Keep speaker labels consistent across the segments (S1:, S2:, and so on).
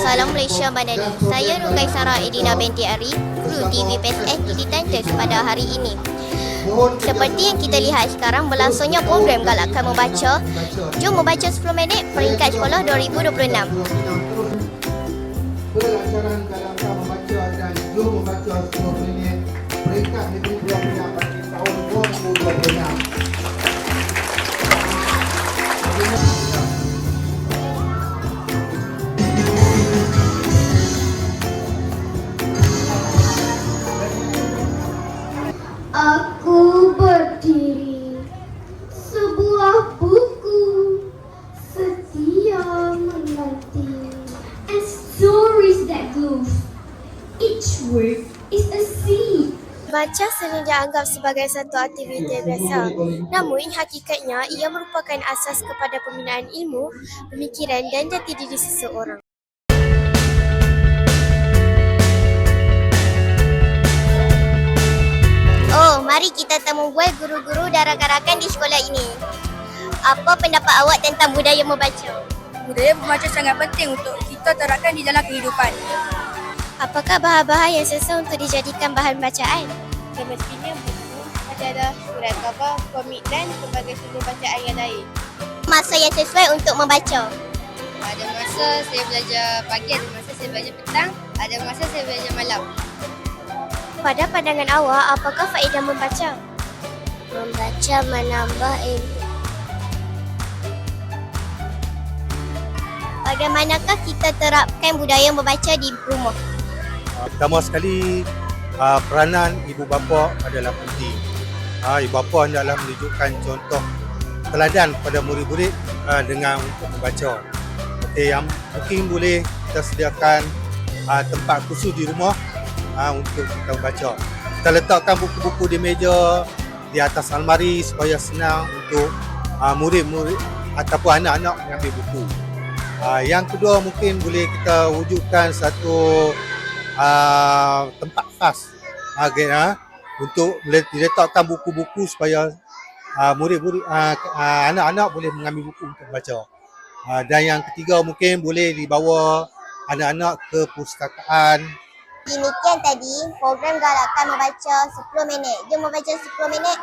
S1: Salam Malaysia Madani. Saya Rukaisara Edina binti Ari, kru TV PSS Tititantes pada hari ini. Seperti yang kita lihat sekarang, berlangsungnya program Galakkan Membaca. Jom membaca 10 minit peringkat sekolah 2026.
S2: Pelajaran Galakkan Membaca dan Jom Membaca 10 minit peringkat negeri Pulau Pinang bagi tahun 2026.
S3: Aku berdiri, sebuah buku setia menanti, and stories that glow. Each word is a seed.
S1: Baca sering dianggap sebagai satu aktiviti biasa. Namun, hakikatnya ia merupakan asas kepada pembinaan ilmu, pemikiran dan jati diri seseorang. Oh, mari kita temu bual guru-guru dan rakan-rakan di sekolah ini. Apa pendapat awak tentang budaya membaca?
S4: Budaya membaca sangat penting untuk kita terapkan di dalam kehidupan.
S1: Apakah bahan-bahan yang sesuai untuk dijadikan bahan bacaan?
S4: Semestinya buku, majalah, surat khabar, komik dan pelbagai sumber bacaan yang lain.
S1: Masa yang sesuai untuk membaca?
S4: Ada masa saya belajar pagi, ada masa saya belajar petang, ada masa saya belajar malam.
S1: Pada pandangan awak, apakah faedah membaca?
S3: Membaca menambah ilmu.
S1: Bagaimanakah kita terapkan budaya membaca di rumah?
S5: Pertama sekali, peranan ibu bapa adalah penting. Ibu bapa hendaklah menunjukkan contoh teladan kepada murid-murid dengan untuk membaca. Yang mungkin boleh kita sediakan tempat khusus di rumah untuk kita membaca. Kita letakkan buku-buku di meja, di atas almari supaya senang untuk murid-murid ataupun anak-anak mengambil buku. Yang kedua, mungkin boleh kita wujudkan satu tempat khas untuk diletakkan buku-buku supaya murid-murid anak-anak boleh mengambil buku untuk baca. Dan yang ketiga, mungkin boleh dibawa anak-anak ke perpustakaan.
S1: Demikian tadi program Galakkan Membaca 10 minit. Jom membaca 10 minit.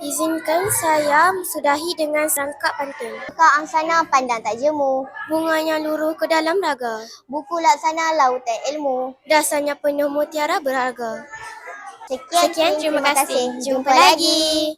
S1: Izinkan saya sudahi dengan serangkap pantun. Kau angsana pandang tak jemu, bunganya luruh ke dalam raga. Buku laksana lautan ilmu, dasarnya penuh mutiara berharga. Sekian, terima kasih. Jumpa lagi.